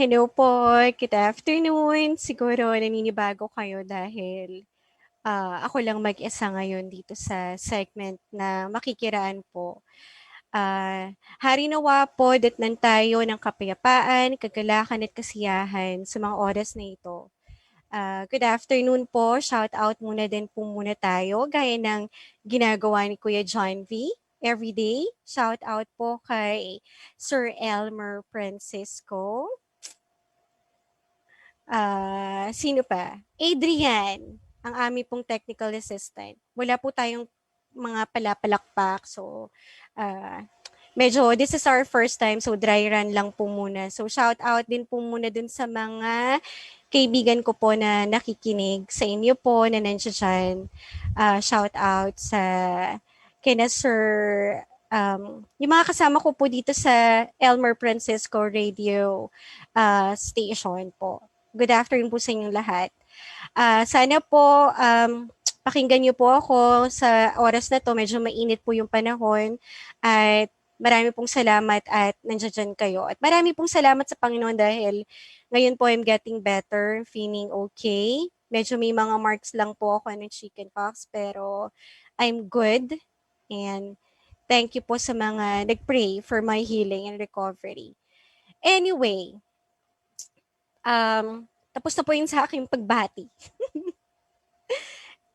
Hello po, good afternoon. Siguro naninibago kayo dahil ako lang mag-isa ngayon dito sa segment na makikiraan po. Hari nawa po datnan tayo ng kapayapaan, kagalakan at kasiyahan sa mga oras na ito. Good afternoon po. Shout out muna din po muna tayo gaya ng ginagawa ni Kuya John V. Everyday. Shout out po kay Sir Elmer Francisco. Sino pa? Adrian, ang aming pong technical assistant. Wala po tayong mga palapalakpak. So, ah, medyo this is our first time. So, dry run lang po muna. So, shout out din po muna dun sa mga kaibigan ko po na nakikinig. Sa inyo po na nandiyan dyan. Shout out sa kina Sir yung mga kasama ko po dito sa Elmer Francisco Radio station po. Good afternoon po sa inyong lahat. Sana po pakinggan niyo po ako sa oras na to. Medyo mainit po yung panahon at marami pong salamat at nandiyan kayo. At marami pong salamat sa Panginoon dahil ngayon po I'm getting better, feeling okay. Medyo may mga marks lang po ako ng chickenpox pero I'm good and thank you po sa mga nag-pray for my healing and recovery. Anyway, tapos na po yung sa aking pagbati.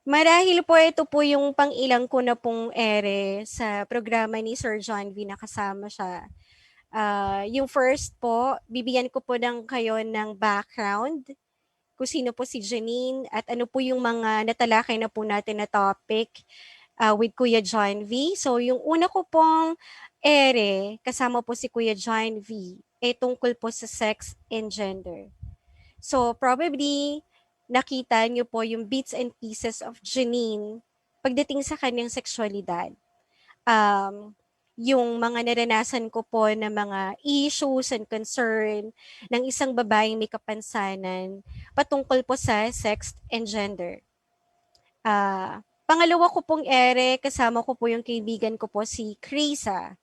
Marahil po ito po yung pang-ilang ko na pong ere sa programa ni Sir John V. Nakasama siya. Yung first po, bibigyan ko po ng kayo ng background kung sino po si Janine at ano po yung mga natalakay na po natin na topic with Kuya John V. So yung una ko pong ere, kasama po si Kuya John V, tungkol po sa sex and gender. So probably nakita niyo po yung bits and pieces of Janine pagdating sa kanyang sexualidad. Yung mga naranasan ko po na mga issues and concern ng isang babaeng may kapansanan patungkol po sa sex and gender. Pangalawa ko pong ere, kasama ko po yung kaibigan ko po si Krisa.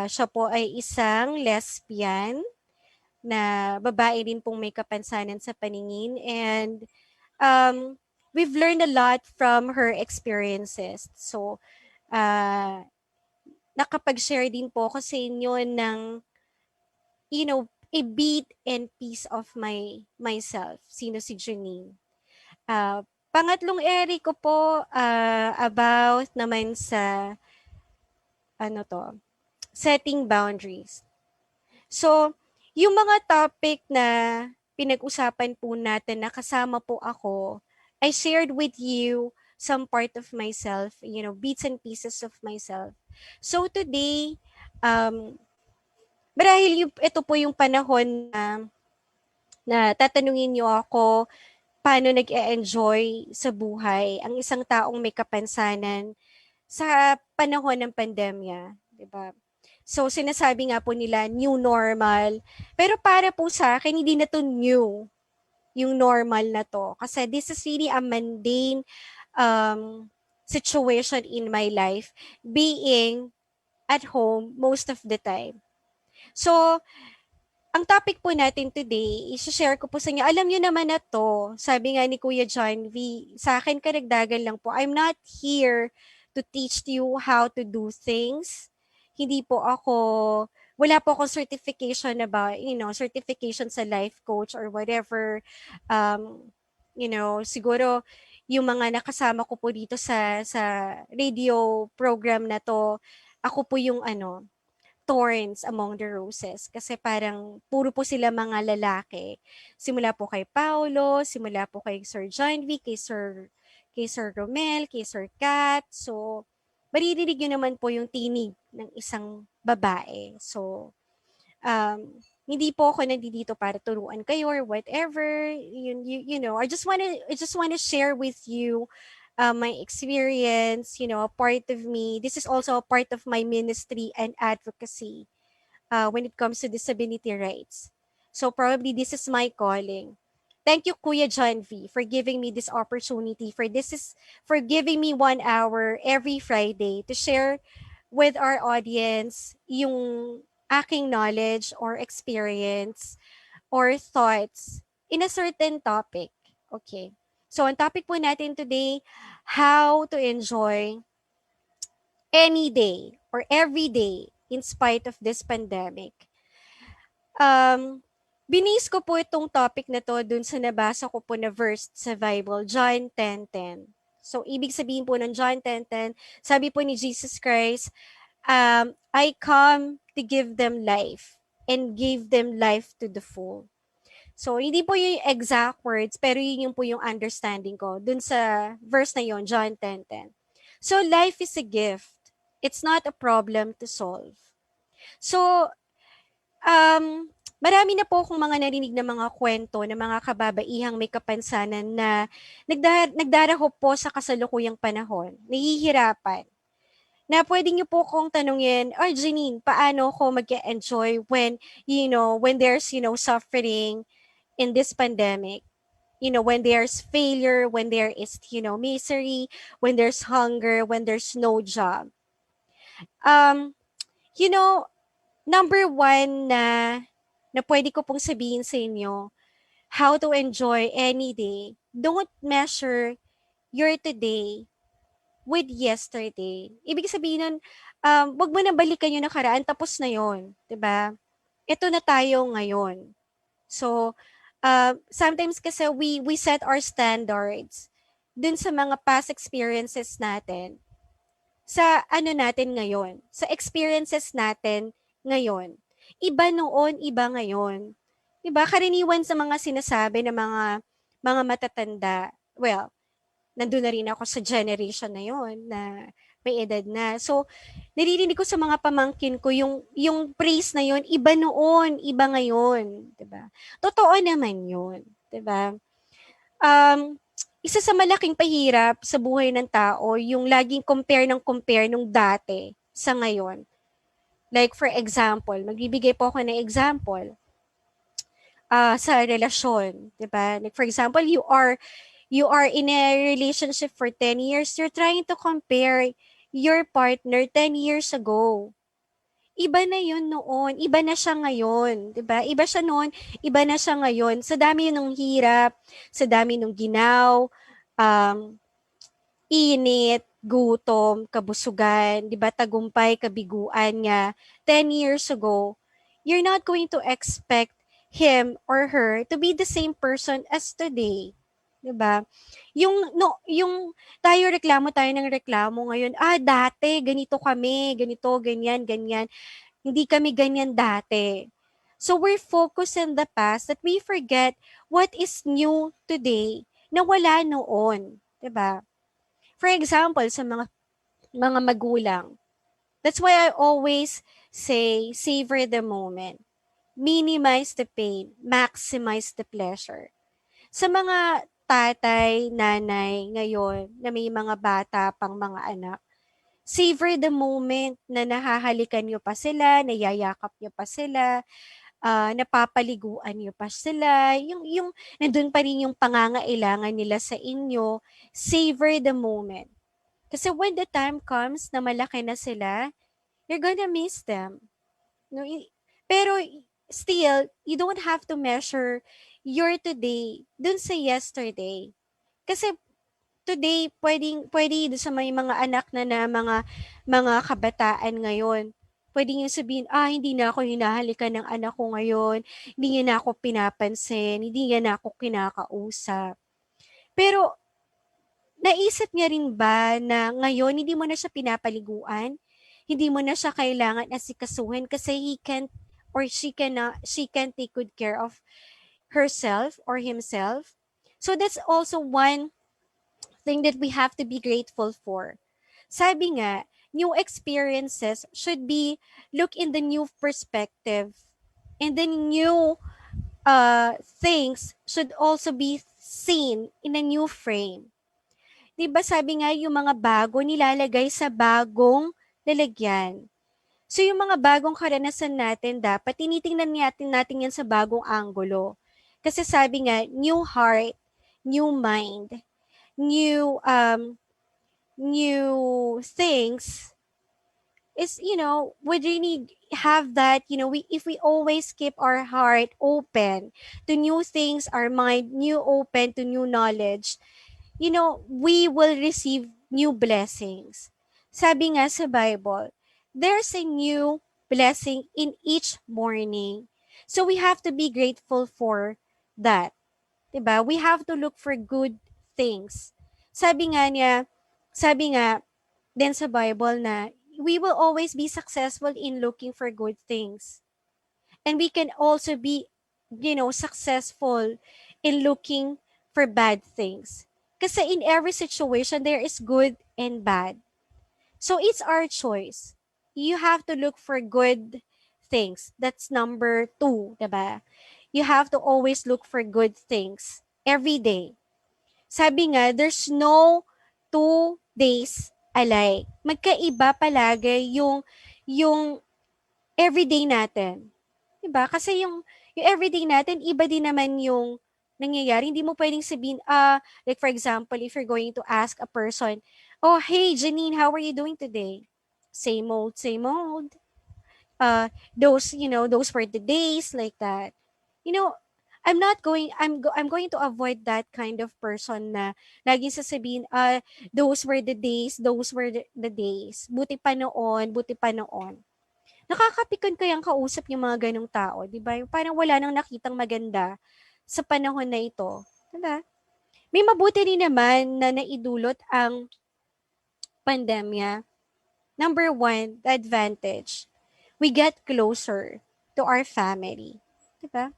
Siya po ay isang lesbian na babae din pong may kapansanan sa paningin and um, we've learned a lot from her experiences. So, nakapag-share din po ako sa inyo ng, a bit and piece of myself. Sino si Janine. Pangatlong eri ko po about naman sa setting boundaries. So, yung mga topic na pinag-usapan po natin na kasama po ako, I shared with you some part of myself, bits and pieces of myself. So today, marahil ito po yung panahon na tatanungin niyo ako paano nag-e-enjoy sa buhay ang isang taong may kapansanan sa panahon ng pandemya, 'di ba? So sinasabi nga po nila new normal, pero para po sa akin hindi na to new yung normal na to kasi this is really a mundane situation in my life being at home most of the time. So, ang topic po natin today, i-share ko po sa inyo. Alam niyo naman na to, sabi nga ni Kuya John V, sa akin karagdagan lang po, I'm not here to teach you how to do things. Hindi po ako, wala po akong certification about, certification sa life coach or whatever. Siguro yung mga nakasama ko po dito sa radio program na to, ako po yung thorns among the roses kasi parang puro po sila mga lalaki. Simula po kay Paulo, simula po kay Sir John V, kay Sir Romel, kay Sir Kat. So, maririnig nyo naman po yung tinig ng isang babae. So, hindi po ako nandito para turuan kayo or whatever. I just wanna share with you my experience, a part of me. This is also a part of my ministry and advocacy when it comes to disability rights. So probably this is my calling. Thank you, Kuya John V, for giving me this opportunity. For giving me 1 hour every Friday to share with our audience yung aking knowledge or experience or thoughts in a certain topic. Okay. So, ang topic po natin today, how to enjoy any day or every day in spite of this pandemic. Binis ko po itong topic na to dun sa nabasa ko po na verse sa Bible, John 10:10. So, ibig sabihin po ng John 10:10, sabi po ni Jesus Christ, I come to give them life and give them life to the full. So, hindi po yung exact words, pero yun yung po yung understanding ko dun sa verse na yun, John 10:10. So, life is a gift. It's not a problem to solve. So, marami na po akong mga narinig na mga kwento ng mga kababaihang may kapansanan na nagdaraho po sa kasalukuyang panahon, nahihirapan, na pwede niyo po kong tanungin, oh Janine, paano ako mag-enjoy when, when there's, suffering in this pandemic? When there's failure, when there is, misery, when there's hunger, when there's no job. You know, number one na pwede ko pong sabihin sa inyo, how to enjoy any day. Don't measure your today with yesterday. Ibig sabihin nun, wag mo na balikan yung nakaraan, tapos na yon, 'di ba? Ito na tayo ngayon. So, sometimes kasi we set our standards dun sa mga past experiences natin sa ano natin ngayon, sa experiences natin ngayon. Iba noon, iba ngayon. 'Di ba? Karaniwan sa mga sinasabi ng mga matatanda. Well, nandun na rin ako sa generation na 'yon na may edad na. So, naririnig ko sa mga pamangkin ko yung praise na 'yon, iba noon, iba ngayon, 'di ba? Totoo naman 'yon, 'di ba? Um, isa sa malaking pahirap sa buhay ng tao, yung laging compare nung dati sa ngayon. Like for example, magbibigay po ako ng example sa relasyon, 'di ba? Like for example, you are in a relationship for 10 years, you're trying to compare your partner 10 years ago. Iba na yun noon, iba na siya ngayon, 'di ba? Iba siya noon, iba na siya ngayon. Sa dami nung hirap, sa dami nung ginaw, um, init, gutom, kabusugan, 'di ba? Tagumpay, kabiguan niya 10 years ago. You're not going to expect him or her to be the same person as today. 'Di ba? Yung tayo ng reklamo ngayon, dati ganito kami, ganito, ganyan, ganyan. Hindi kami ganyan dati. So we're focused in the past that we forget what is new today na wala noon, 'di ba? For example, sa mga magulang, that's why I always say savor the moment. Minimize the pain, maximize the pleasure. Sa mga tatay, nanay ngayon na may mga bata pang mga anak, savor the moment na nahahalikan niyo pa sila, nayayakap niyo pa sila, napapaliguan niyo pa sila, yung nandun pa rin yung pangangailangan nila sa inyo, savor the moment. Kasi when the time comes na malaki na sila, you're gonna miss them. No, pero still, you don't have to measure your today dun sa yesterday. Kasi today, pwede sa may mga anak na mga kabataan ngayon. Pwede niyo sabihin, hindi na ako hinahalikan ng anak ko ngayon, hindi niya na ako pinapansin, hindi niya na ako kinakausap. Pero, naisip niya rin ba na ngayon hindi mo na siya pinapaliguan? Hindi mo na siya kailangan asikasuhin kasi he can or she can take good care of herself or himself. So that's also one thing that we have to be grateful for. Sabi nga, new experiences should be look in the new perspective. And the new things should also be seen in a new frame. 'Di ba sabi nga yung mga bago nilalagay sa bagong lalagyan. So yung mga bagong karanasan natin dapat tinitingnan natin yan sa bagong anggulo. Kasi sabi nga new heart, new mind, new things is, would really have that, if we always keep our heart open to new things, our mind new open to new knowledge, we will receive new blessings. Sabi nga sa Bible, there's a new blessing in each morning. So we have to be grateful for that. 'Di ba? We have to look for good things. Sabi nga niya, sabi nga din sa Bible na we will always be successful in looking for good things. And we can also be, successful in looking for bad things. Kasi in every situation, there is good and bad. So it's our choice. You have to look for good things. That's number 2, diba? You have to always look for good things every day. Sabi nga, there's no 2 days alike. Magkaiba palagi yung everyday natin. 'Di ba? Kasi yung everyday natin iba din naman yung nangyayari. Hindi mo pwedeng sabihin, like for example, if you're going to ask a person, "Oh, hey Janine, how are you doing today?" Same old, same old. Those were the days like that. You know, I'm going to avoid that kind of person na laging sasabihin, those were the days, those were the days. Buti pa noon, buti pa noon. Nakakapikon kayang kausap yung mga ganong tao, 'di ba? Yung parang wala nang nakitang maganda sa panahon na ito, 'di ba? May mabuti rin naman na naidulot ang pandemya. Number one, the advantage. We get closer to our family, 'di ba?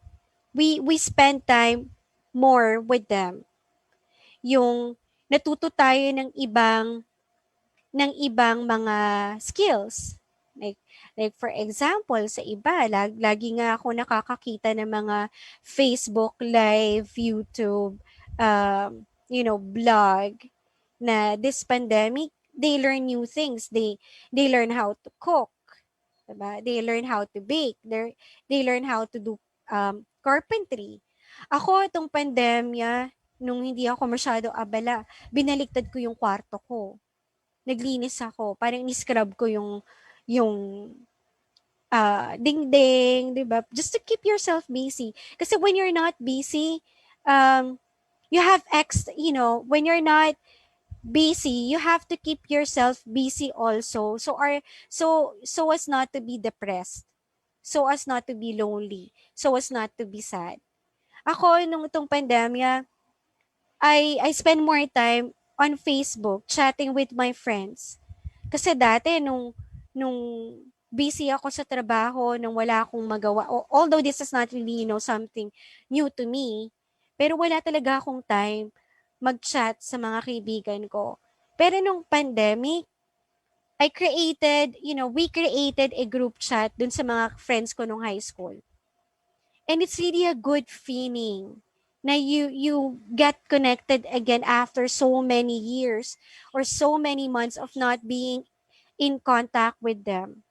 We spend time more with them. Yung natuto tayo ng ibang mga skills. Like, like for example, sa iba, lagi nga ako nakakakita ng mga Facebook Live, YouTube, blog, na this pandemic, they learn new things. They learn how to cook, diba? They learn how to bake. They learn how to do carpentry. Ako, itong pandemya, nung hindi ako masyado abala, binaliktad ko yung kwarto ko, naglinis ako, parang ni-scrub ko yung dingding, 'di ba? Just to keep yourself busy. Kasi when you're not busy, um, you have when you're not busy, you have to keep yourself busy also. So as not to be depressed, so as not to be lonely, so as not to be sad. Ako nung itong pandemya, I spend more time on Facebook chatting with my friends. Kasi dati nung busy ako sa trabaho, nung wala akong magawa, although this is not really, something new to me, pero wala talaga akong time mag-chat sa mga kaibigan ko. Pero nung pandemic, we created a group chat dun sa mga friends ko nung high school. And it's really a good feeling na you get connected again after so many years or so many months of not being in contact with them.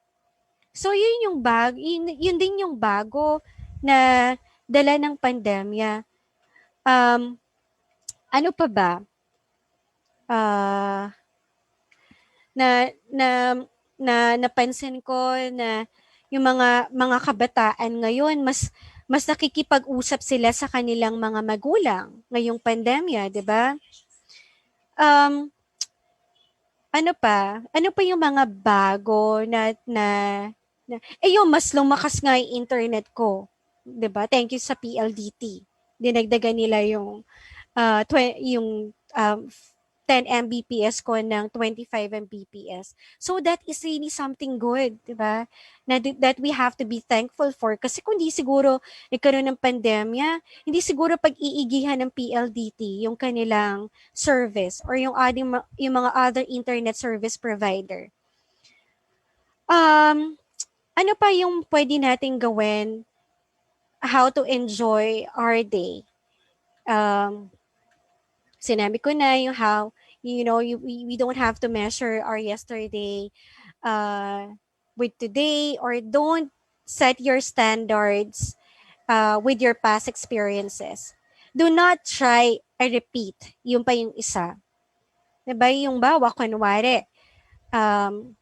So yun din yung bago na dala ng pandemya. Um, ano pa ba? Uh, na na napansin ko na yung mga kabataan ngayon mas nakikipag-usap sila sa kanilang mga magulang ngayong pandemya, 'di ba? Um, ano pa? Ano pa yung mga bago yung mas lumakas nga yung internet ko, 'di ba? Thank you sa PLDT. Dinagdagan nila yung 10 Mbps ko ng 25 Mbps. So that is really something good, 'di ba? That we have to be thankful for kasi kung di siguro nagkaroon ng pandemya, hindi siguro pag-iigihan ng PLDT yung kanilang service or yung mga other internet service provider. Um, ano pa yung pwede nating gawin how to enjoy our day? Um, Sinabi ko na yung how, we don't have to measure our yesterday uh, with today, or don't set your standards with your past experiences. Do not try a repeat. Yung pa yung isa. Diba? Yung bawa, kunwari, um,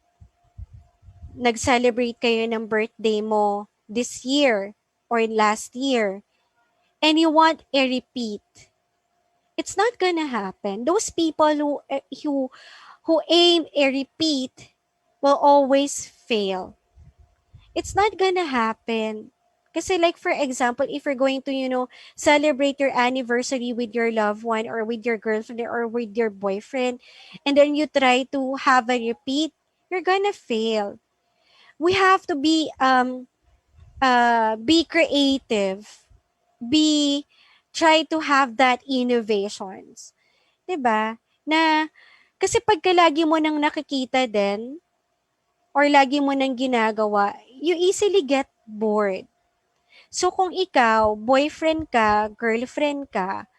nag-celebrate kayo ng birthday mo this year or last year, and you want a repeat, it's not gonna happen. Those people who aim a repeat will always fail. It's not gonna happen. Kasi like for example, if you're going to, celebrate your anniversary with your loved one or with your girlfriend or with your boyfriend, and then you try to have a repeat, you're gonna fail. We have to be creative, be try to have that innovations. 'Di ba? Na kasi pagka lagi mo nang nakikita din or lagi mo nang ginagawa, you easily get bored. So kung ikaw, boyfriend ka, girlfriend ka,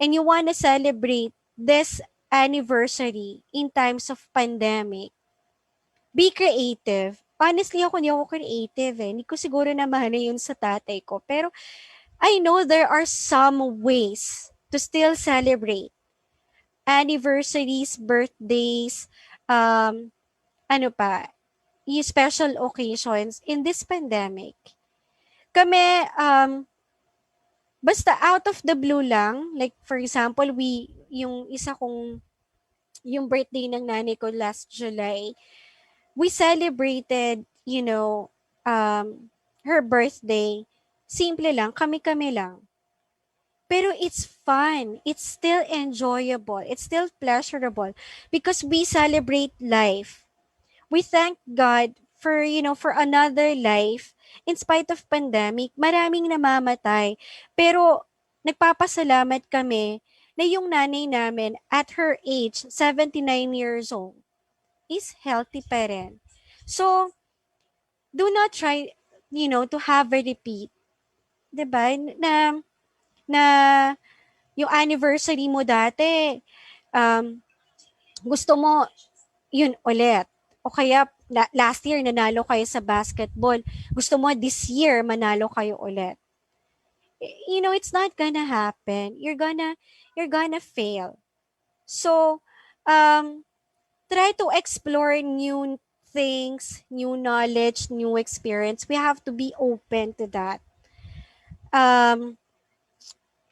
and you wanna celebrate this anniversary in times of pandemic, be creative. Honestly, ako hindi ako creative eh. Hindi ko siguro namana yun sa tatay ko. Pero I know there are some ways to still celebrate anniversaries, birthdays, um, ano pa, yung special occasions in this pandemic. Kami, basta out of the blue lang, like for example, yung isa kong, yung birthday ng nanay ko last July, we celebrated, her birthday, simple lang, kami-kami lang. Pero it's fun. It's still enjoyable. It's still pleasurable because we celebrate life. We thank God for, for another life. In spite of pandemic, maraming namamatay. Pero nagpapasalamat kami na yung nanay namin at her age, 79 years old, is healthy pa rin. So, do not try, to have a repeat. 'Di ba? Na yung anniversary mo dati, um, gusto mo yun ulit. O kaya last year nanalo kayo sa basketball. Gusto mo this year manalo kayo ulit. It's not gonna happen. You're gonna fail. So, um, try to explore new things, new knowledge, new experience. We have to be open to that. Um,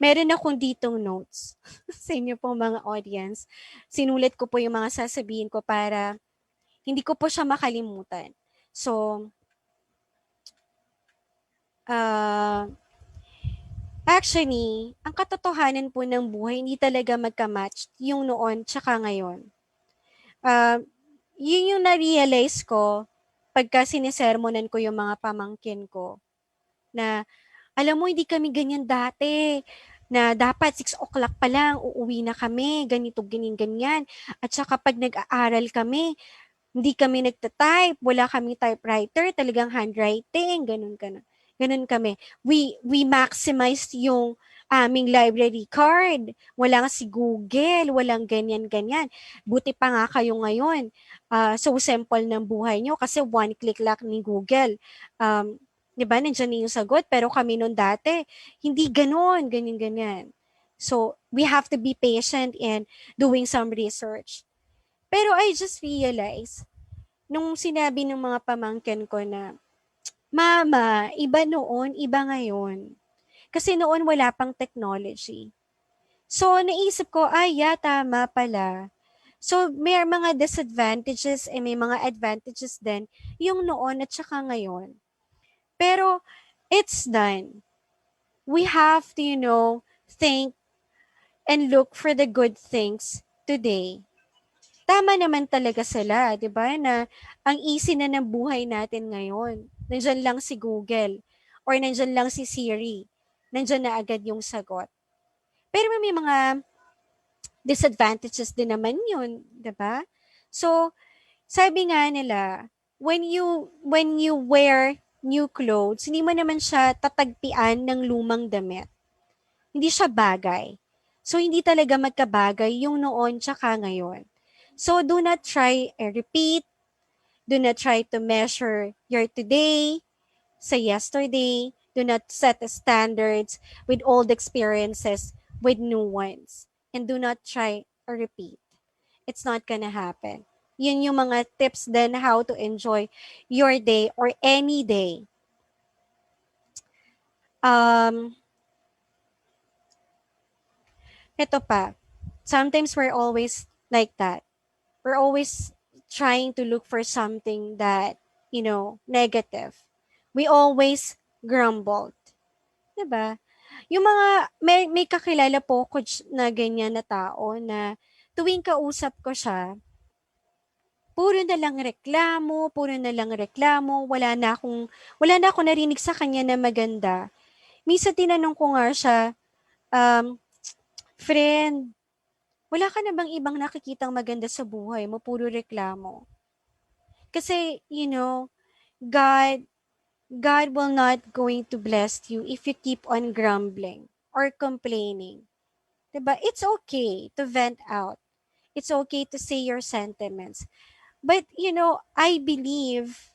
Meron akong ditong notes sa inyo pong mga audience. Sinulat ko po yung mga sasabihin ko para hindi ko po siya makalimutan. So, uh, actually, ang katotohanan po ng buhay, hindi talaga magka-match yung noon tsaka ngayon. Uh, Yun yung na-realize ko pagka sinisermonan ko yung mga pamangkin ko na alam mo, hindi kami ganyan dati na dapat 6 o'clock pa lang, uuwi na kami, ganito, ganyan, ganyan. At saka pag nag-aaral kami, hindi kami nagta-type, wala kami typewriter, talagang handwriting, ganun, ganun. Ganun kami. We maximized yung aming library card. Walang si Google, walang ganyan-ganyan. Buti pa nga kayo ngayon. So simple ng buhay nyo kasi one click lang ni Google. 'Di ba, nandiyan na yung sagot. Pero kami noon dati, hindi ganoon, ganyan-ganyan. So, we have to be patient in doing some research. Pero I just realized, nung sinabi ng mga pamangkin ko na, Mama, iba noon, iba ngayon. Kasi noon wala pang technology. So, naisip ko, ay, tama pala. So, may mga disadvantages and may mga advantages din yung noon at saka ngayon. Pero, it's done. We have to, think and look for the good things today. Tama naman talaga sila, 'di ba? Na ang easy na ng buhay natin ngayon. Nandiyan lang si Google or nandiyan lang si Siri. Nandiyan na agad yung sagot. Pero may mga disadvantages din naman 'yun, 'di ba? So, sabi nga nila, when you wear new clothes, hindi mo naman siya tatagpian ng lumang damit. Hindi siya bagay. So, hindi talaga magkabagay yung noon tsaka ngayon. So, do not try and repeat. Do not try to measure your today sa yesterday. Do not set standards with old experiences with new ones. And do not try or repeat. It's not gonna happen. Yun yung mga tips then how to enjoy your day or any day. Ito pa, sometimes we're always like that. We're always trying to look for something that, negative. We always grumbled. Diba? Yung mga, may kakilala po ko na ganyan na tao na tuwing kausap ko siya, puro na lang reklamo, wala na akong narinig sa kanya na maganda. Minsan tinanong ko nga siya, um, friend, wala ka na bang ibang nakikitang maganda sa buhay mo, puro reklamo? Kasi, God, God will not going to bless you if you keep on grumbling or complaining. Diba? It's okay to vent out. It's okay to say your sentiments. But, I believe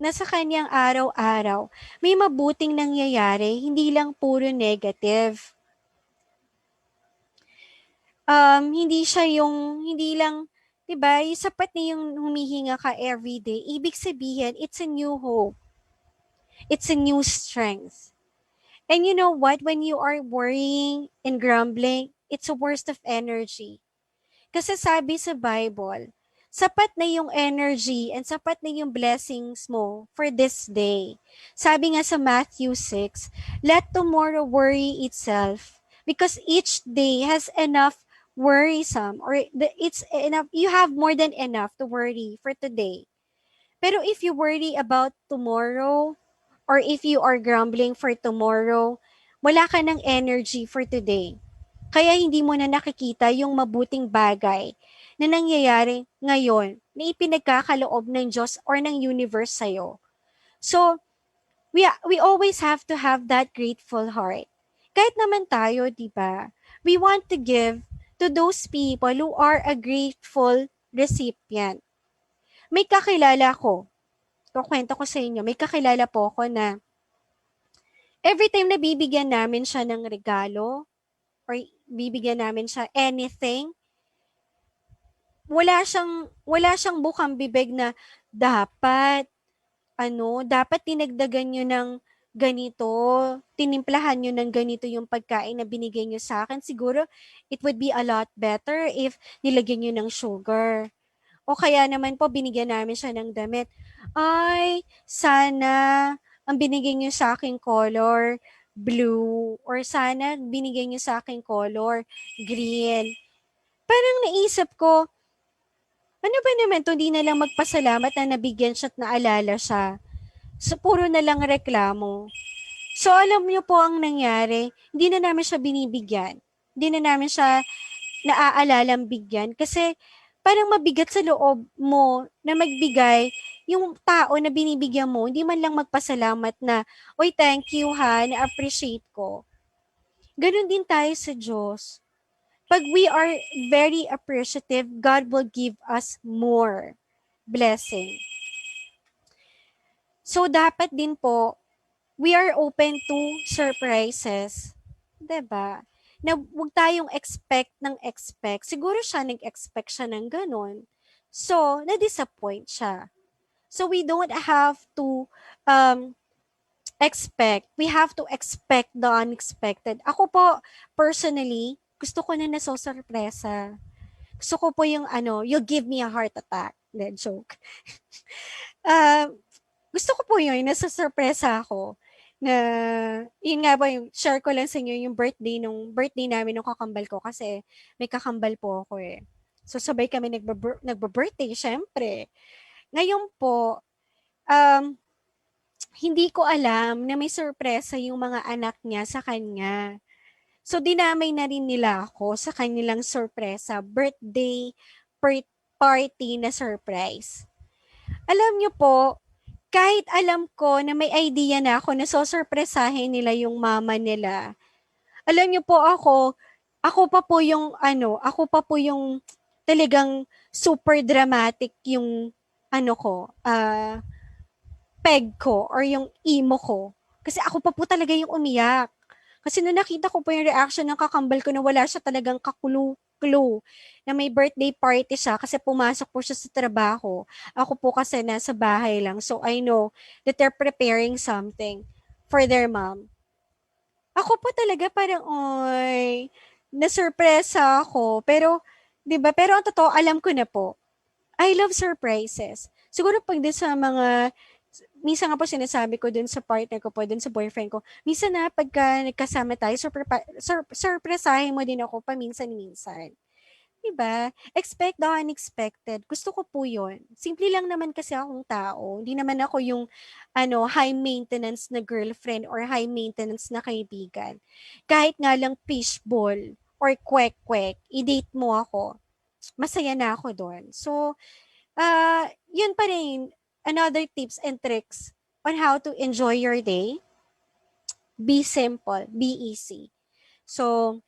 na sa kanyang araw-araw, may mabuting nangyayari, hindi lang puro negative. Hindi lang, 'di ba, yung sapat na yung humihinga ka everyday, ibig sabihin, it's a new hope. It's a new strength. And you know what? When you are worrying and grumbling, it's a waste of energy. Kasi sabi sa Bible, sapat na yung energy and sapat na yung blessings mo for this day. Sabi nga sa Matthew 6, let tomorrow worry itself because each day has enough worrisome it's enough, you have more than enough to worry for today. Pero if you worry about tomorrow or if you are grumbling for tomorrow, wala ka ng energy for today. Kaya hindi mo na nakikita yung mabuting bagay na nangyayari ngayon na ipinagkakaloob ng Diyos or ng universe sa'yo. So, we always have to have that grateful heart. Kahit naman tayo, di ba? We want to give to those people who are a grateful recipient. May kakilala ko, kukwento ko sa inyo, may kakilala po ako na every time na bibigyan namin siya ng regalo or bibigyan namin siya anything, wala siyang bukang bibig na dapat dapat tinagdagan niyo ng ganito, tinimplahan niyo ng ganito yung pagkain na binigay niyo sa akin. Siguro it would be a lot better if nilagyan niyo ng sugar. O kaya naman po binigyan namin siya ng damit. Ay, sana ang binigay niyo sa aking color blue or sana binigay niyo sa aking color green. Parang naisip ko, ano ba naman 'to, 'di na lang magpasalamat na nabigyan siya at naalala siya. So, puro na lang reklamo. So, alam niyo po ang nangyari, hindi na namin siya binibigyan. Hindi na namin siya naaalalang bigyan kasi parang mabigat sa loob mo na magbigay yung tao na binibigyan mo, hindi man lang magpasalamat na, "Uy, thank you ha, na-appreciate ko." Gano'n din tayo sa Diyos. Pag we are very appreciative, God will give us more blessing. So, dapat din po, we are open to surprises. 'Di ba? Na huwag tayong expect. Siguro siya nag-expect siya ng gano'n. So, na-disappoint siya. So, we don't have to um, expect. We have to expect the unexpected. Ako po, personally, gusto ko na nasosorpresa. Gusto ko po yung you'll give me a heart attack. Hindi, joke. Uh, Gusto ko po yun, nasasurpresa ako na, yun nga ba yung share ko lang sa inyo yung birthday namin nung kakambal ko kasi may kakambal po ako eh. So sabay kami nagba-birthday, syempre. Ngayon po, um, hindi ko alam na may sorpresa yung mga anak niya sa kanya. So dinamay na rin nila ako sa kanilang sorpresa, birthday party na surprise. Alam niyo po, kahit alam ko na may idea na ako na sosurpresahin nila yung mama nila. Alam niyo po ako pa po yung talagang super dramatic yung peg ko or yung emo ko. Kasi ako pa po talaga yung umiyak. Kasi nung nakita ko po yung reaction ng kakambal ko na wala siya talagang clue na may birthday party siya kasi pumasok po siya sa trabaho. Ako po kasi nasa bahay lang. So I know that they're preparing something for their mom. Ako po talaga parang, oy, nasurpresa ako. Pero, 'di ba? Pero ang totoo, alam ko na po. I love surprises. Siguro pag din sa mga minsan nga po sinasabi ko dun sa partner ko po, dun sa boyfriend ko, minsan na pagka nagkasama tayo, surpresahin mo din ako paminsan-minsan. 'Di ba? Expect the unexpected. Gusto ko po 'yun. Simple lang naman kasi akong tao. Hindi naman ako yung high maintenance na girlfriend or high maintenance na kaibigan. Kahit nga lang fishball or kwek-kwek, i-date mo ako, masaya na ako doon. So, 'yun pa rin, another tips and tricks on how to enjoy your day. Be simple, be easy. So,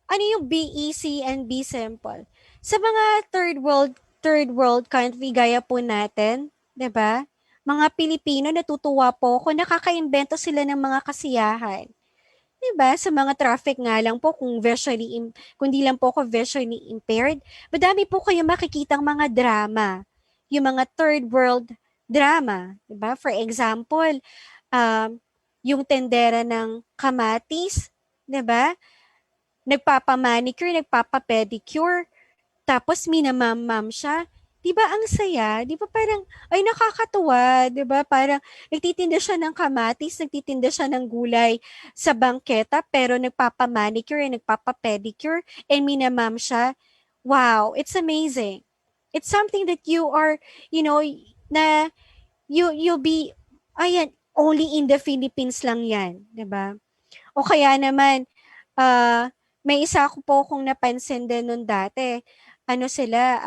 ano yung be easy and be simple? Sa mga third world country gaya po natin, 'di ba? Mga Pilipino, natutuwa po ako, nakakaimbento sila ng mga kasiyahan. 'Di ba? Sa mga traffic nga lang po, kung di lang po ako visually impaired, madami po kayo makikitang mga drama. Yung mga third world drama, 'di ba? For example, um, yung tendera ng kamatis, 'di ba? Nagpapa-manicure, nagpapa-pedicure, tapos minamam-mam siya. 'Di ba ang saya? 'Di ba parang, ay nakakatuwa, 'di ba? Parang nagtitinda siya ng kamatis, nagtitinda siya ng gulay sa bangketa, pero nagpapa-manicure, nagpapa-pedicure, and minamam siya. Wow, it's amazing. It's something that you are, na you'll be, ayan, only in the Philippines lang 'yan, 'di ba? O kaya naman, ah, may isa ko po kung napansin din nun dati. Ano sila,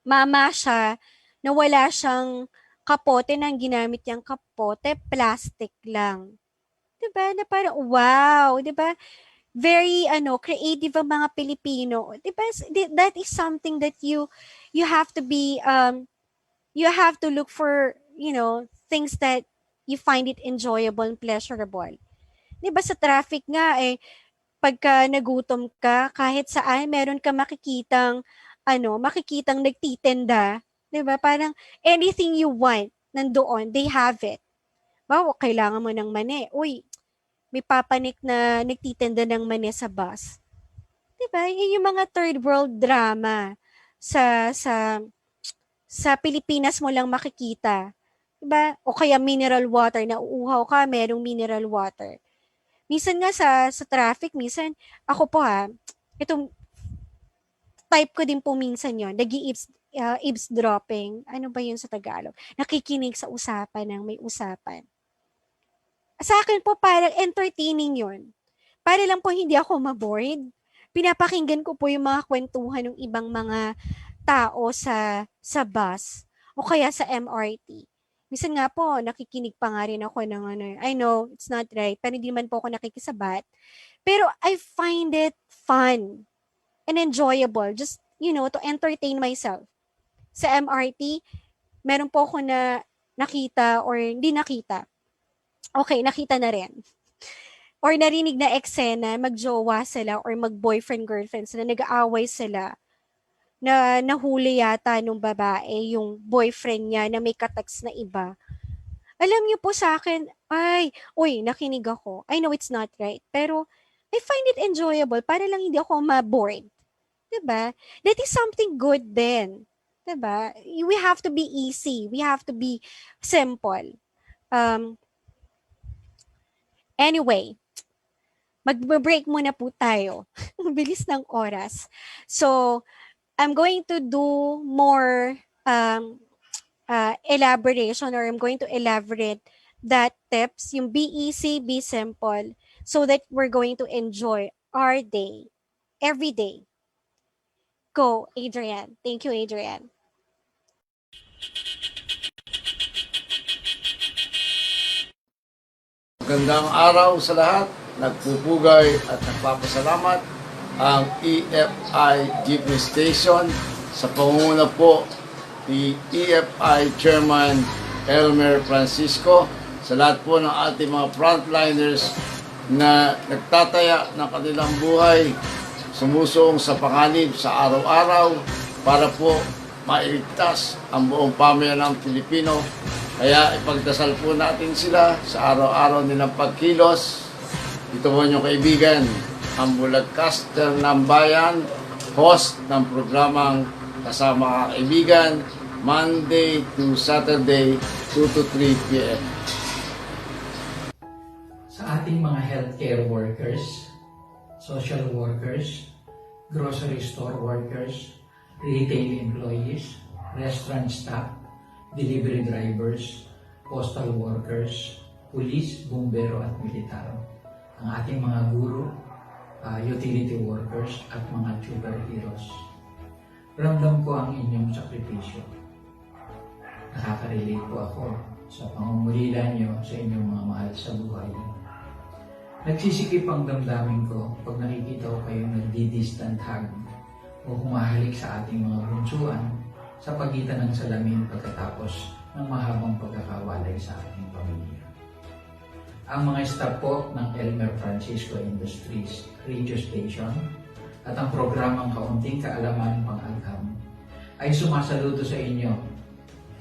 mama siya na wala siyang kapote, nang ginamit niyang kapote, plastic lang. 'Di ba? Na parang, wow, 'di ba? Very creative ang mga Pilipino. 'Di ba? That is something that you have to be you have to look for, things that you find it enjoyable and pleasurable. 'Di ba sa traffic nga pagka nagutom ka, kahit saan meron ka makikitang nagtitinda, 'di ba? Parang anything you want, nandoon, they have it. Bawa, kailangan mo ng mani. Uy, may papanik na nagtitinda ng mani sa bus. 'Di ba? Yun yung mga third world drama sa Pilipinas mo lang makikita. 'Di ba? O kaya mineral water, na uuhaw ka, merong mineral water. Minsan nga sa traffic, minsan ako po itong type ko din po minsan yon, eavesdropping. Ano ba yun sa Tagalog? Nakikinig sa usapan ng may usapan. Sa akin po parang entertaining yon. Para lang po hindi ako mabored. Pinapakinggan ko po yung mga kwentuhan ng ibang mga tao sa bus o kaya sa MRT. Minsan nga po, nakikinig pa nga rin ako ng I know, it's not right, pero hindi man po ako nakikisabat. Pero I find it fun and enjoyable, just, to entertain myself. Sa MRT, meron po ako na nakita or hindi nakita. Okay, nakita na rin. Or narinig na eksena, magjowa sila or mag-boyfriend-girlfriend sila, nag-aaway sila, na nahuli yata nung babae, yung boyfriend niya na may kateks na iba. Alam niyo po sa akin, uy, nakinig ako. I know it's not right, pero I find it enjoyable para lang hindi ako ma-bored. 'Di ba? That is something good then. 'Di ba? We have to be easy. We have to be simple. Anyway, mag-break muna po tayo. Bilis ng oras. So, I'm going to do more elaboration, or I'm going to elaborate that tips, yung be easy, be simple, so that we're going to enjoy our day, every day. Go, Adrian. Thank you, Adrian. Magandang araw sa lahat. Nagpupugay at nagpapasalamat ang EFI Jeepney Station sa pangunguna po ni EFI Chairman Elmer Francisco, sa lahat po ng ating mga frontliners na nagtataya ng kanilang buhay, sumusong sa panganib sa araw-araw para po mailigtas ang buong pamilya ng Pilipino. Kaya ipagdasal po natin sila sa araw-araw nilang pagkilos. Ito po inyong kaibigan, ang broadcaster ng bayan, host ng programang Kasama Kaibigan, Monday to Saturday, 2 to 3 p.m. Sa ating mga healthcare workers, social workers, grocery store workers, retail employees, restaurant staff, delivery drivers, postal workers, pulis, bumbero at militar, ang ating mga guro, utility workers at mga super heroes. Ramdam ko ang inyong sakripisyo. Nakaka-relate po ako sa pangungulila niyo sa inyong mga mahal sa buhay. Nagsisikip ang damdamin ko pag nakikita ko kayong nagdi-distant hug o humahalik sa ating mga bunsuan sa pagitan ng salamin pagkatapos ng mahabang pagkakawalay sa ating pamilya. Ang mga staff po ng Elmer Francisco Industries Radio Station at ang programang Kaunting Kaalaman Pang-agham ay sumasaludo sa inyo.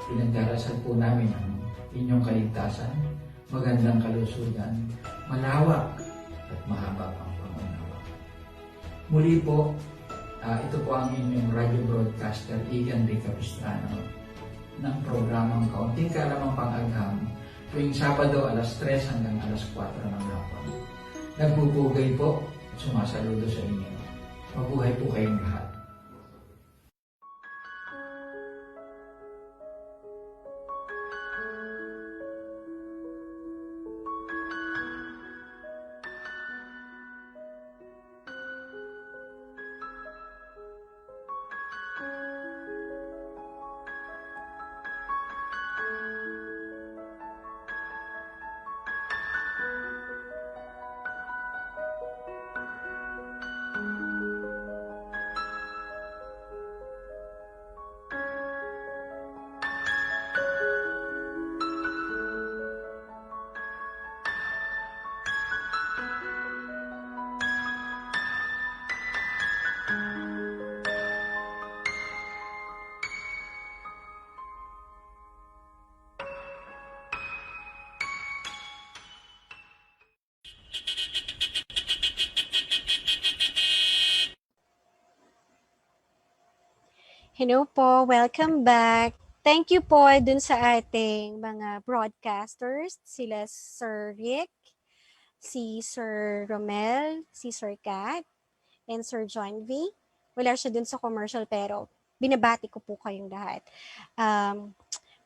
Pinagdarasal po namin ang inyong kaligtasan, magandang kalusugan, malawak at mahaba pang pangunawa. Muli po, ito po ang inyong radio broadcaster Igan D. Capistrano ng programang Kaunting Kaalaman Pang-agham tuwing Sabado alas 3 hanggang alas 4 ng hapon. Nagbubugay po at sumasaludo sa inyo. Mabuhay po kayong lahat. Hello po, welcome back. Thank you po dun sa ating mga broadcasters, sila Sir Rick, si Sir Romel, si Sir Kat, and Sir John V. Wala siya dun sa commercial pero binabati ko po kayong lahat.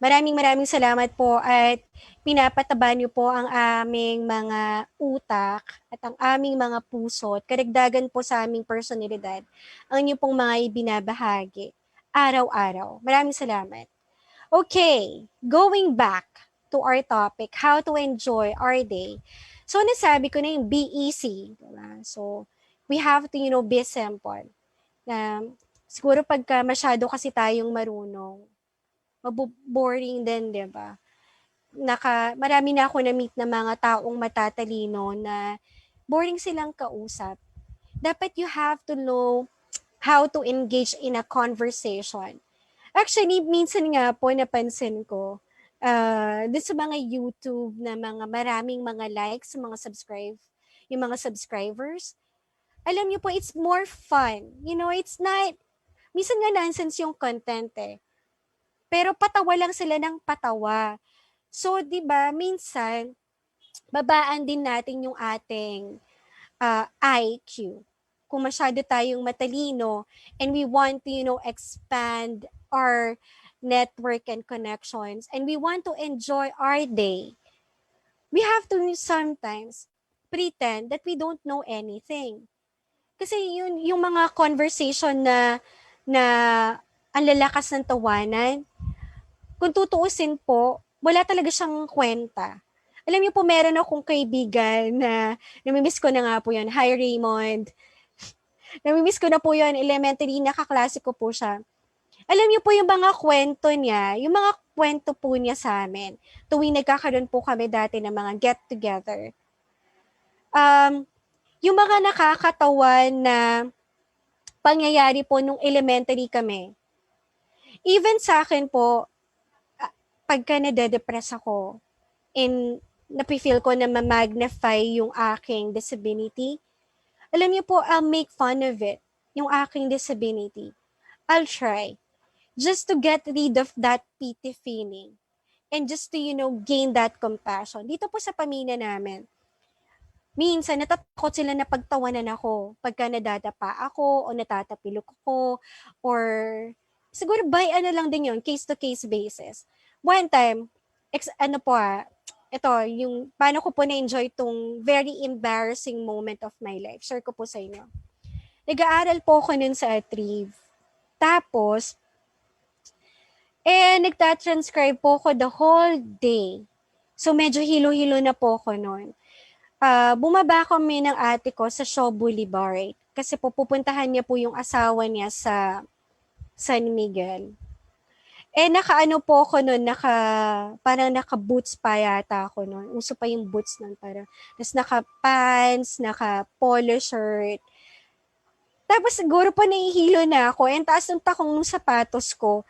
Maraming salamat po at pinapataba niyo po ang aming mga utak at ang aming mga puso at karagdagan po sa aming personalidad ang inyo pong mga ibinabahagi araw-araw. Maraming salamat. Okay, going back to our topic, how to enjoy our day. So, nasabi ko na yung be easy. Diba? So, we have to, be simple. Siguro pagka masyado kasi tayong marunong, maboboring din, di ba? Marami na ako na-meet na mga taong matatalino na boring silang kausap. Dapat you have to know how to engage in a conversation. Actually, minsan nga po napansin ko, dun sa mga YouTube na maraming mga likes, yung mga subscribers, alam niyo po, it's more fun. It's not, minsan nga nonsense yung content eh. Pero patawa lang sila ng patawa. So, di ba, minsan, babaan din natin yung ating IQ. Kung masyado tayong matalino and we want to, expand our network and connections and we want to enjoy our day, we have to sometimes pretend that we don't know anything. Kasi yung mga conversation na ang lalakas ng tawanan, kung tutuusin po, wala talaga siyang kwenta. Alam niyo po, meron akong kaibigan na namimiss ko na nga po yun. Hi, Raymond. Namimiss ko na po yun. Elementary, nakaklase ko po siya. Alam niyo po yung mga kwento niya, yung mga kwento po niya sa amin, tuwing nagkakaroon po kami dati ng mga get-together. Yung mga nakakatawa na pangyayari po nung elementary kami. Even sa akin po, pagka nade-depress ako, and napifeel ko na ma-magnify yung aking disability, alam niyo po, I'll make fun of it, yung aking disability. I'll try. Just to get rid of that pity feeling. And just to, gain that compassion. Dito po sa pamilya namin, minsan natatakot sila na pagtawanan ako pagka nadadapa ako o natatapilok ako or siguro by ano lang din yun, case to case basis. One time, ano po ito, yung paano ko po na-enjoy tong very embarrassing moment of my life. Share ko po sa inyo. Nag-aaral po ako nun sa Atrieve. Tapos, nagtatranscribe po ako the whole day. So, medyo hilo-hilo na po ako nun. Bumaba kami ng ate ko sa Shaw Boulevard kasi po pupuntahan niya po yung asawa niya sa San Miguel. Nakaano po ako nun, parang naka-boots pa yata ako nun. Uso pa yung boots nun parang. Tapos naka-pants, naka-polo shirt. Tapos siguro pa nahihilo na ako. Taas ng takong nung sapatos ko.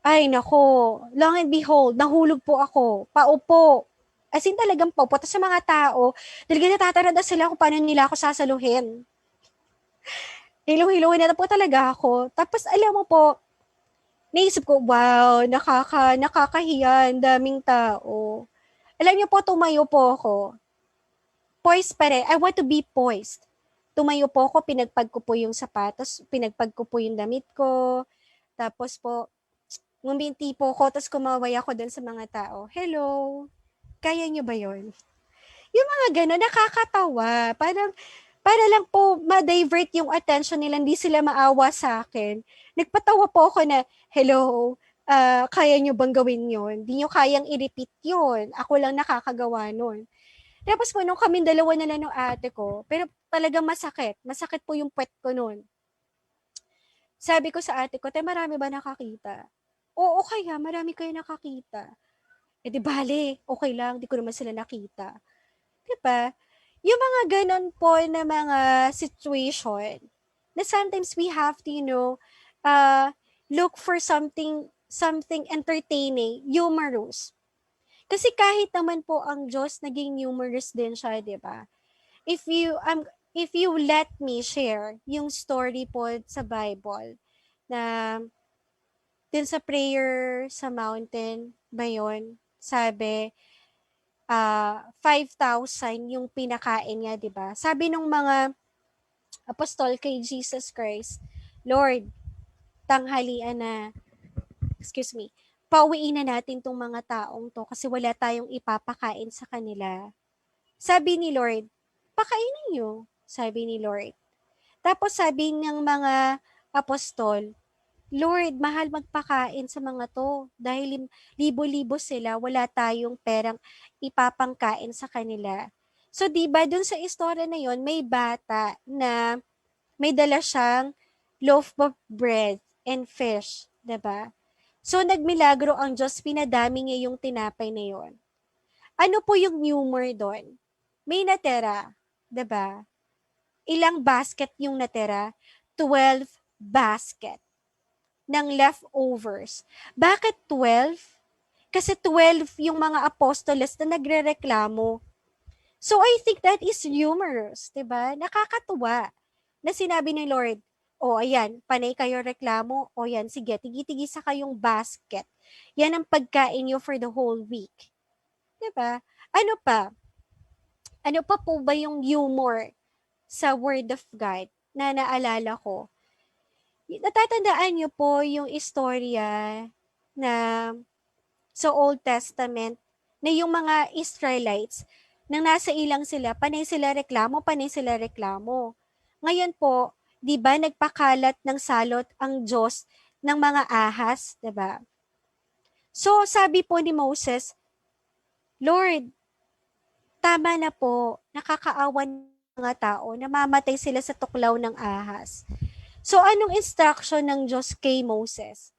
Ay, nako. Long and behold, nahulog po ako. Paupo. As in talagang paupo. Tapos sa mga tao, talagang natatarada sila kung paano nila ako sasaluhin. Hilo-hilo na po talaga ako. Tapos alam mo po, naisip ko, wow, nakakahiya, ang daming tao. Alam niyo po, tumayo po ako. Poised pa rin. I want to be poised. Tumayo po ako, pinagpag ko po yung sapatos, pinagpag ko po yung damit ko. Tapos po, nguminti po ako, tapos kumaway ako dun sa mga tao. Hello, kaya niyo ba yon? Yung mga gano'n, nakakatawa. Para lang po ma-divert yung attention nila, hindi sila maawa sa akin. Nagpatawa po ako na, hello, kaya nyo bang gawin yun? Hindi nyo kayang i-repeat yun. Ako lang nakakagawa nun. Tapos po, nung kami dalawa na lang ng ate ko, pero talagang masakit. Masakit po yung puwet ko nun. Sabi ko sa ate ko, te, marami ba nakakita? Oo, kaya, marami kayo nakakita. Di bale, okay lang, di ko naman sila nakita. Diba? Yung mga ganon po na mga situation na sometimes we have to, look for something entertaining, humorous. Kasi kahit naman po ang Diyos naging humorous din siya, 'di ba? If you let me share yung story po sa Bible na din sa prayer sa mountain ba yun? Sabi, 5,000 yung pinakain niya, 'di ba? Sabi nung mga apostol kay Jesus Christ, Lord, tanghalian na, excuse me, pauwiin na natin tong mga taong to kasi wala tayong ipapakain sa kanila. Sabi ni Lord, pakainin niyo, sabi ni Lord. Tapos sabi ng mga apostol, Lord, mahal magpakain sa mga to dahil libo-libo sila, wala tayong perang ipapangkain sa kanila. So, di ba dun sa istorya na yon may bata na may dala siyang loaf of bread and fish, di ba? So, nagmilagro ang Diyos, pinadami niya yung tinapay na yon. Ano po yung humor doon? May natira, di ba? Ilang basket yung natira? 12 basket ng leftovers. Bakit 12? Kasi 12 yung mga apostoles na nagrereklamo. So I think that is humorous, 'di ba? Nakakatuwa na sinabi ni Lord, o ayan, panay kayo reklamo, o yan, sige, tigi-tigi sa kayong basket. Yan ang pagkain nyo for the whole week. 'Di ba? Ano pa? Ano pa po ba yung humor sa Word of God na naalala ko? Natatandaan niyo po yung istorya na sa Old Testament na yung mga Israelites, nang nasa ilang sila, panay sila reklamo. Ngayon po, di ba nagpakalat ng salot ang Diyos ng mga ahas, di ba? So, sabi po ni Moses, Lord, tama na po, nakakaawa ng mga tao, namamatay sila sa tuklaw ng ahas. So, anong instruction ng Diyos kay Moses?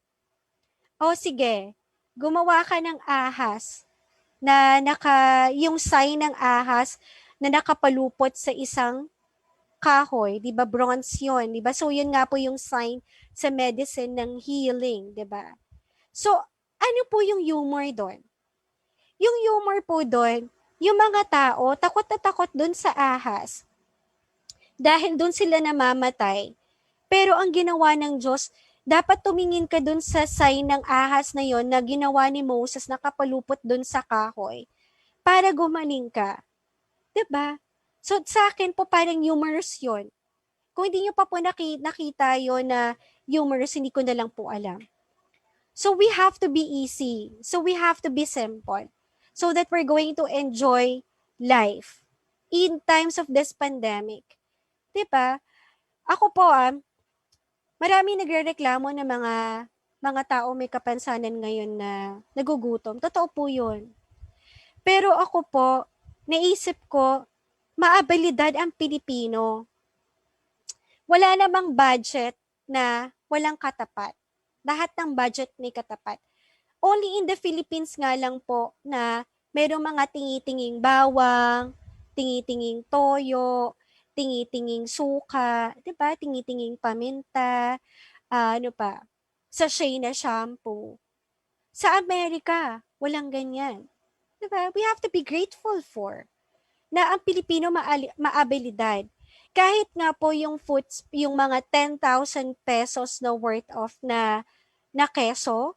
O sige, gumawa ka ng ahas na yung sign ng ahas na nakapalupot sa isang kahoy, 'di ba? Bronze 'yon, 'di ba? So 'yun nga po yung sign sa medicine ng healing, 'di ba? So ano po yung humor doon? Yung humor po doon, yung mga tao takot na takot doon sa ahas dahil doon sila namamatay. Pero ang ginawa ng Diyos, dapat tumingin ka doon sa sign ng ahas na yon na ginawa ni Moses na kapalupot doon sa kahoy para gumaling ka. 'Di ba? So sa akin po parang humorous yon. Kung hindi nyo pa po nakita yon na humorous, hindi ko na lang po alam. So we have to be easy. So we have to be simple. So that we're going to enjoy life in times of this pandemic. 'Di ba? Ako po, marami nagrereklamo ng mga tao may kapansanan ngayon na nagugutom. Totoo po 'yun. Pero ako po, naisip ko, maabilidad ang Pilipino. Wala namang budget na walang katapat. Lahat ng budget may katapat. Only in the Philippines nga lang po na merong mga tingi-tinging bawang, tingi-tinging toyo, tingi-tinging suka, 'di ba? Tingi-tinging paminta, ano pa, sachet na shampoo. Sa Amerika, walang ganyan. 'Di ba? We have to be grateful for na ang Pilipino maabilidad. Kahit nga po yung mga 10,000 pesos na worth of na keso,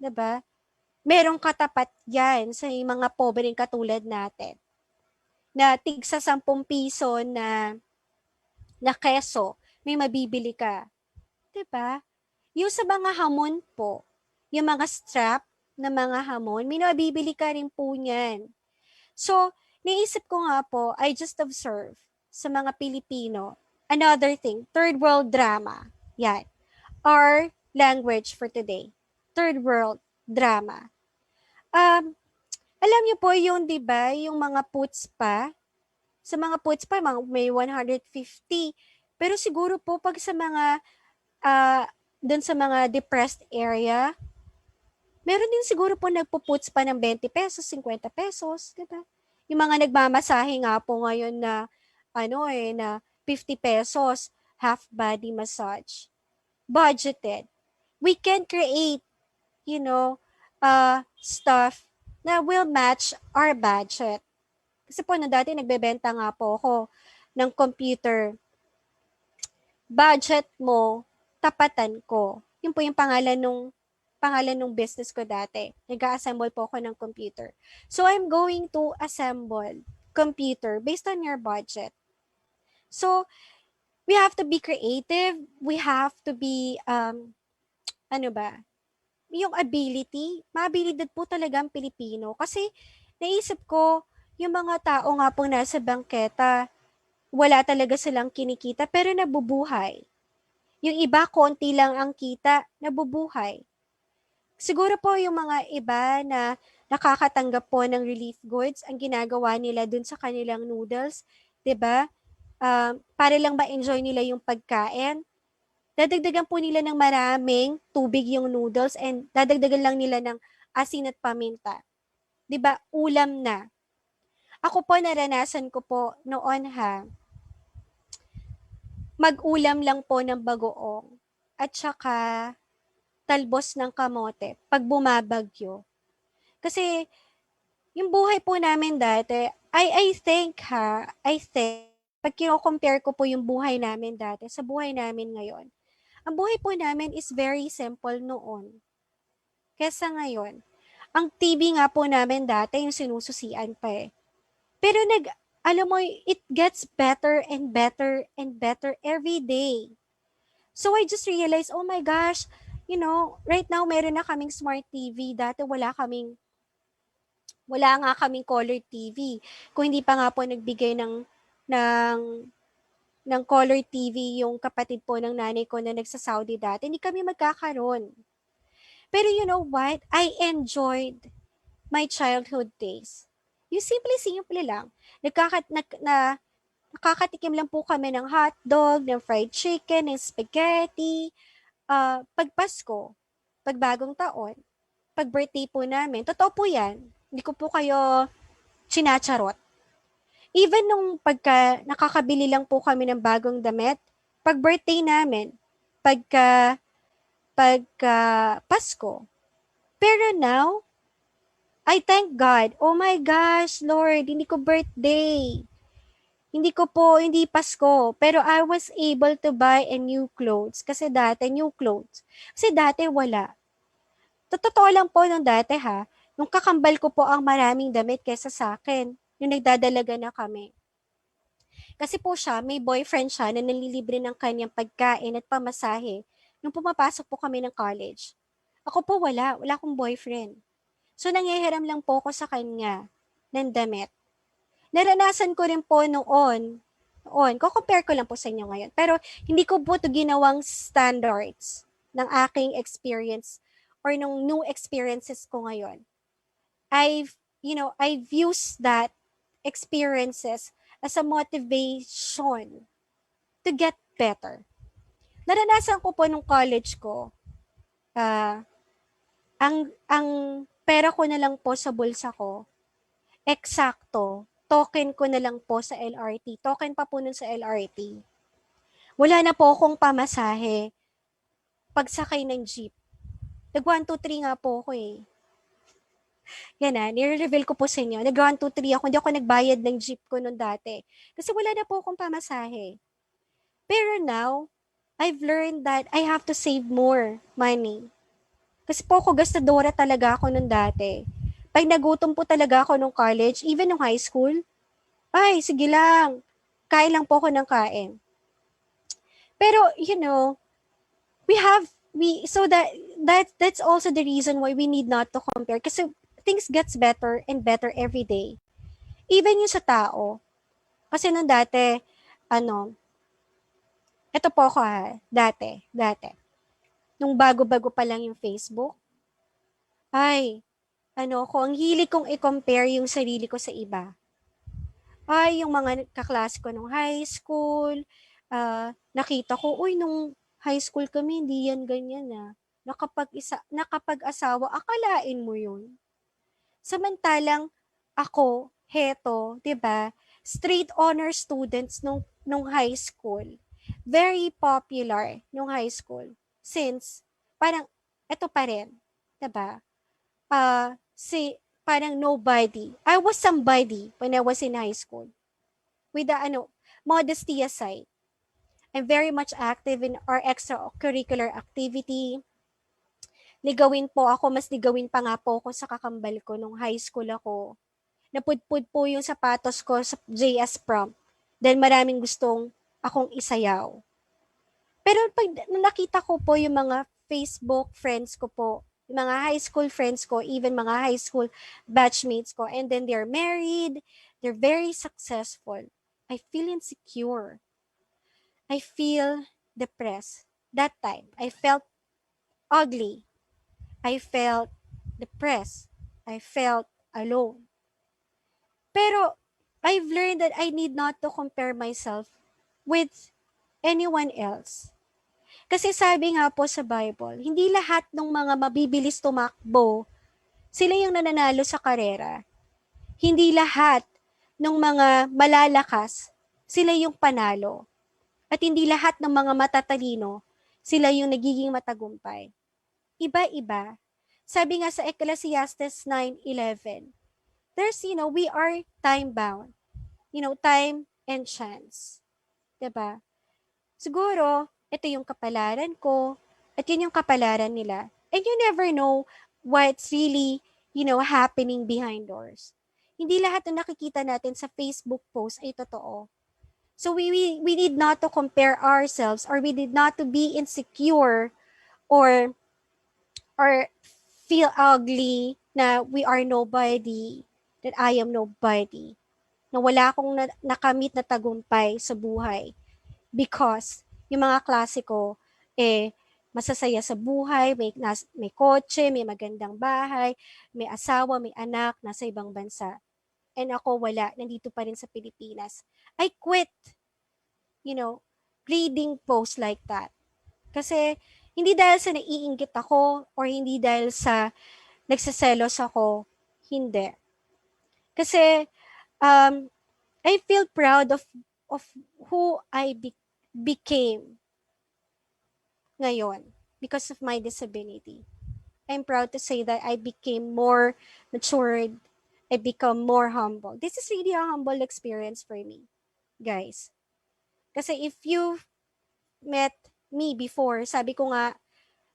'di ba? Merong katapat 'yan sa mga pobreng katulad natin. Na tigsa 10 piso na keso, may mabibili ka, 'di ba? Yung sa mga hamon po, yung mga strap na mga hamon, may nabibili ka rin po niyan. So, naisip ko nga po, I just observe sa mga Pilipino, another thing, third world drama. Yan. Our language for today. Third world drama. Um, Alam niyo po yung, di ba, yung mga puts pa, sa mga puts pa, may 150. Pero siguro po, pag sa mga, uh, dun sa mga depressed area, meron din siguro po nagpuputs pa ng 20 pesos, 50 pesos, di ba? Yung mga nagmamasahe nga po ngayon na, na 50 pesos, half body massage. Budgeted. We can create, stuff na will match our budget. Kasi po, no, dati nagbebenta nga po ako ng computer. Budget mo, tapatan ko. Yun po yung pangalan nung business ko dati. Nag-assemble po ako ng computer. So, I'm going to assemble computer based on your budget. So, we have to be creative. We have to be, yung ability, maabilidad po talaga ang Pilipino. Kasi, naisip ko, yung mga tao nga pong nasa bangketa, wala talaga silang kinikita, pero nabubuhay. Yung iba, konti lang ang kita, nabubuhay. Siguro po yung mga iba na nakakatanggap po ng relief goods, ang ginagawa nila dun sa kanilang noodles, 'di ba? Para lang ma-enjoy nila yung pagkain. Dadagdagan po nila ng maraming tubig yung noodles and dadagdagan lang nila ng asin at paminta. 'Di ba? Ulam na. Ako po naranasan ko po noon mag-ulam lang po ng bagoong at saka talbos ng kamote pag bumabagyo. Kasi yung buhay po namin dati, I think, pag kino-compare ko po yung buhay namin dati sa buhay namin ngayon, ang buhay po namin is very simple noon. Kesa ngayon, ang TV nga po namin dati yung sinususian pa eh. Pero alam mo, it gets better and better and better every day. So I just realized, oh my gosh, right now meron na kaming smart TV. Dati wala nga kaming color TV. Kung hindi pa nga po nagbigay ng, ng color TV yung kapatid po ng nanay ko na nagsa-Saudi dati, hindi kami magkakaroon. Pero you know what? I enjoyed my childhood days. Yung simple lang. Nakakatikim lang po kami ng hotdog, ng fried chicken, ng spaghetti. Pag Pasko, pag bagong taon, pag birthday po namin, totoo po yan. Hindi ko po kayo chinacharot. Even nung pagka nakakabili lang po kami ng bagong damit, pag birthday namin, pagka pagka Pasko. Pero now, I thank God. Oh my gosh, Lord, hindi ko birthday. Hindi Pasko. Pero I was able to buy a new clothes. Kasi dati, new clothes. Kasi dati wala. Totoo lang po nung dati ha. Nung kakambal ko po ang maraming damit kaysa sa akin. Yung nagdadalaga na kami. Kasi po siya, may boyfriend siya na nalilibre ng kanyang pagkain at pamasahe nung pumapasok po kami ng college. Ako po wala. Wala akong boyfriend. So, nangyahiram lang po ako sa kanya ng damit. Naranasan ko rin po ko-compare ko lang po sa inyo ngayon. Pero, hindi ko po ito ginawang standards ng aking experience or nung new experiences ko ngayon. I've used that experiences as a motivation to get better. Naranasan ko po nung college ko, ah, ang pera ko na lang po sa bulsa ko, eksakto, token ko na lang po sa LRT. Token pa po nun sa LRT. Wala na po akong pamasahe pagsakay ng jeep. Nag 1, 2, 3 nga po ako eh. Yan nire-reveal ko po sa inyo. Nag 1, 2, 3 ako. Hindi ako nagbayad ng jeep ko nun dati. Kasi wala na po akong pamasahe. Pero now, I've learned that I have to save more money. Kasi po ako gastadora talaga ako nun dati. Pag nagutom po talaga ako nung college, even nung high school, ay, sige lang. Kain lang po ako ng kain. Pero, that's also the reason why we need not to compare. Kasi things gets better and better every day. Even yung sa tao. Kasi nung dati, eto po ako dati. Nung bago-bago pa lang yung Facebook, ay, ang hilig kong i-compare yung sarili ko sa iba. Ay, yung mga kaklase ko nung high school, nakita ko, uy, nung high school kami, hindi yan ganyan nakapag-asawa, akalain mo yun. Samantalang ako, heto, 'di ba? Straight honor students nung high school. Very popular nung high school since parang eto pa rin, 'di ba? Parang nobody. I was somebody when I was in high school. With the modesty aside. I'm very much active in our extracurricular activity. Mas ligawin pa nga po ako sa kakambal ko nung high school ako. Napudpud po yung sapatos ko sa JS prom. Dahil maraming gustong akong isayaw. Pero pag nakita ko po yung mga Facebook friends ko po, yung mga high school friends ko, even mga high school batchmates ko, and then they're married, they're very successful, I feel insecure. I feel depressed. That time, I felt ugly. I felt depressed. I felt alone. Pero I've learned that I need not to compare myself with anyone else. Kasi sabi nga po sa Bible, hindi lahat ng mga mabibilis tumakbo, sila yung nananalo sa karera. Hindi lahat ng mga malalakas, sila yung panalo. At hindi lahat ng mga matatalino, sila yung nagiging matagumpay. Iba-iba. Sabi nga sa Ecclesiastes 9:11, we are time-bound. Time and chance. 'Di ba? Siguro, ito yung kapalaran ko, at yun yung kapalaran nila. And you never know what's really, happening behind doors. Hindi lahat ng nakikita natin sa Facebook post ay totoo. So we need not to compare ourselves, or we need not to be insecure or feel ugly na we are nobody, that I am nobody, na wala akong nakamit na tagumpay sa buhay because yung mga klase ko, masasaya sa buhay, may kotse, may magandang bahay, may asawa, may anak, nasa ibang bansa. And ako wala, nandito pa rin sa Pilipinas. I quit, reading posts like that. Kasi, hindi dahil sa naiinggit ako or hindi dahil sa nagsaselos ako, hindi. Kasi, I feel proud of who I became ngayon because of my disability. I'm proud to say that I became more matured. I become more humble. This is really a humble experience for me, guys. Kasi if you met me before, sabi ko nga,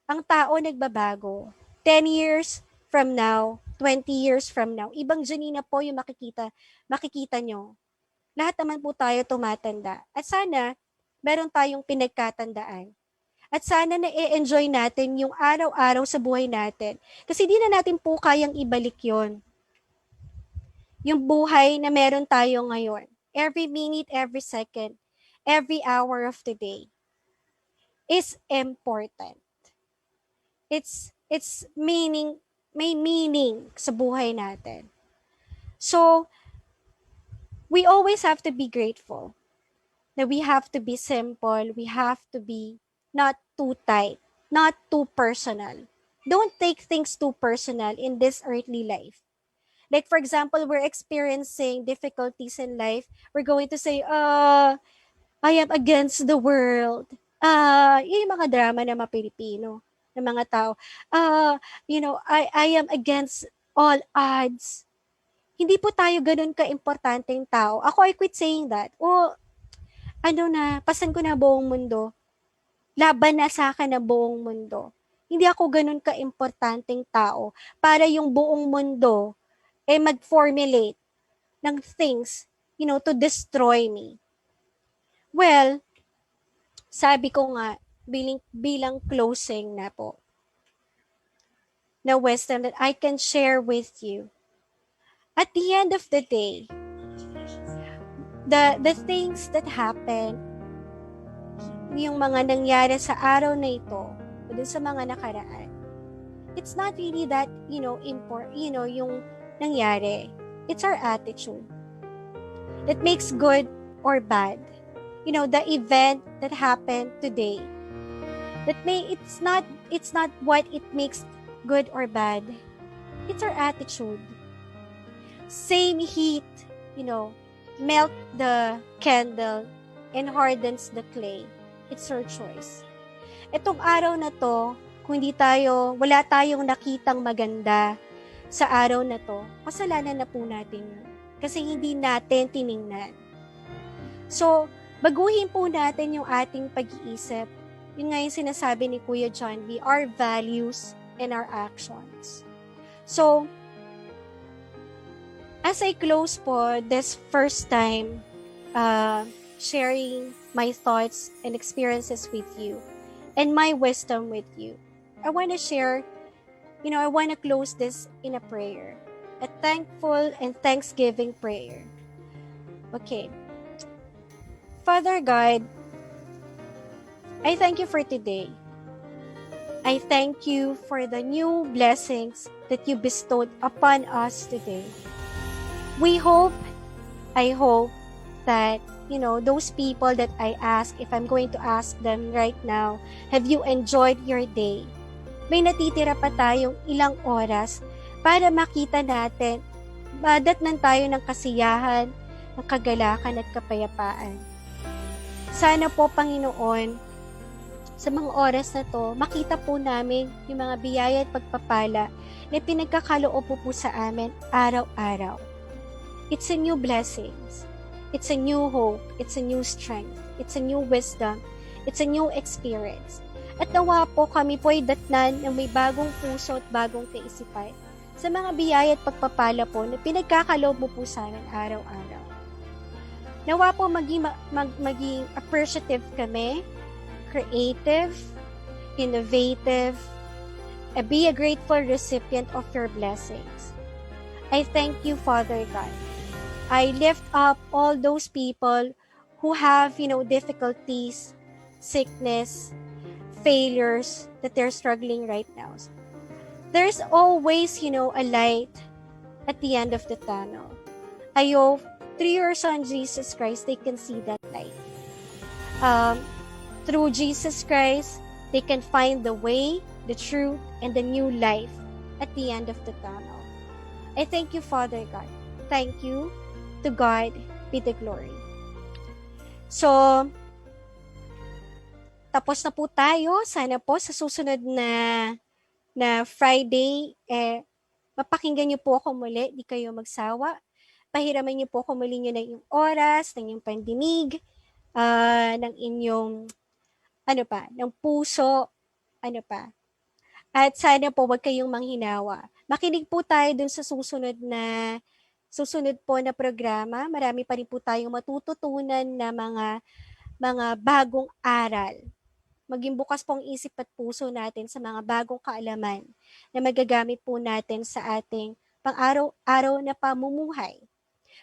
ang tao nagbabago. 10 years from now, 20 years from now, ibang Janina po yung makikita nyo. Lahat naman po tayo tumatanda. At sana, meron tayong pinagkatandaan. At sana na-enjoy natin yung araw-araw sa buhay natin. Kasi di na natin po kayang ibalik yon. Yung buhay na meron tayo ngayon. Every minute, every second, every hour of the day is important. It's may meaning sa buhay natin. So, we always have to be grateful. That we have to be simple, we have to be not too tight, not too personal. Don't take things too personal in this earthly life. Like for example, we're experiencing difficulties in life. We're going to say, I am against the world. Yung mga drama na mga Pilipino, ng mga tao. I am against all odds. Hindi po tayo ganun ka-importanteng tao. Ako, I quit saying that. Pasan ko na buong mundo. Laban na sa akin na buong mundo. Hindi ako ganun ka-importanteng tao para yung buong mundo mag-formulate ng things, to destroy me. Well, sabi ko nga, bilang closing na po, na wisdom that I can share with you. At the end of the day, the things that happen, yung mga nangyari sa araw na ito, o dun sa mga nakaraan, it's not really that, yung nangyari. It's our attitude that makes good or bad. The event that happened today, it's not what it makes good or bad. It's our attitude. Same heat, melt the candle and hardens the clay. It's our choice. Itong araw na to, kung wala tayong nakitang maganda sa araw na to, kasalanan na po natin yun. Kasi hindi natin tiningnan. So, baguhin po natin yung ating pag-iisip. Yun nga yung sinasabi ni Kuya John V, our values and our actions. So, as I close po this first time sharing my thoughts and experiences with you and my wisdom with you, I want to share, I want to close this in a prayer, a thankful and thanksgiving prayer. Okay. Father God, I thank you for today. I thank you for the new blessings that you bestowed upon us today. I hope that, those people that I ask, if I'm going to ask them right now, have you enjoyed your day? May natitira pa tayong ilang oras para makita natin, madatnan tayo ng kasiyahan, ng kagalakan at kapayapaan. Sana po, Panginoon, sa mga oras na to, makita po namin yung mga biyaya at pagpapala na pinagkakaloob po sa amin araw-araw. It's a new blessings. It's a new hope. It's a new strength. It's a new wisdom. It's a new experience. At nawa po kami po ay datnan ng may bagong puso at bagong kaisipan sa mga biyaya at pagpapala po na pinagkakaloob mo po sa amin araw-araw. Nawa po maging appreciative kami, creative, innovative, and be a grateful recipient of your blessings. I thank you, Father God. I lift up all those people who have, difficulties, sickness, failures that they're struggling right now. There's always, a light at the end of the tunnel. I hope through your Son, Jesus Christ, they can see that light. Through Jesus Christ, they can find the way, the truth, and the new life at the end of the tunnel. I thank you, Father God. Thank you to God be the glory. So, tapos na po tayo. Sana po sa susunod na Friday, mapakinggan niyo po ako muli. Di kayo magsawa. Pahiraman niyo po ako muli niyo ng inyong oras, ng inyong pandinig, ng inyong, ng puso, At sana po wag kayong manghinawa. Makinig po tayo dun sa susunod po na programa. Marami pa rin po tayong matututunan na mga bagong aral. Maging bukas po ang isip at puso natin sa mga bagong kaalaman na magagamit po natin sa ating pang-araw-araw na pamumuhay.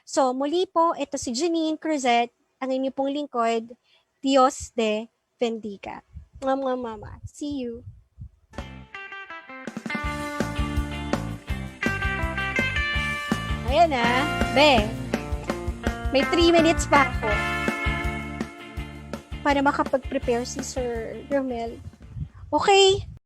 So muli po, ito si Janine Cruzet, ang inyong pong lingkod, Dios de Bendiga. Mama. See you. Ayan Be. May 3 minutes pa ako para makapag-prepare si Sir Romel. Okay.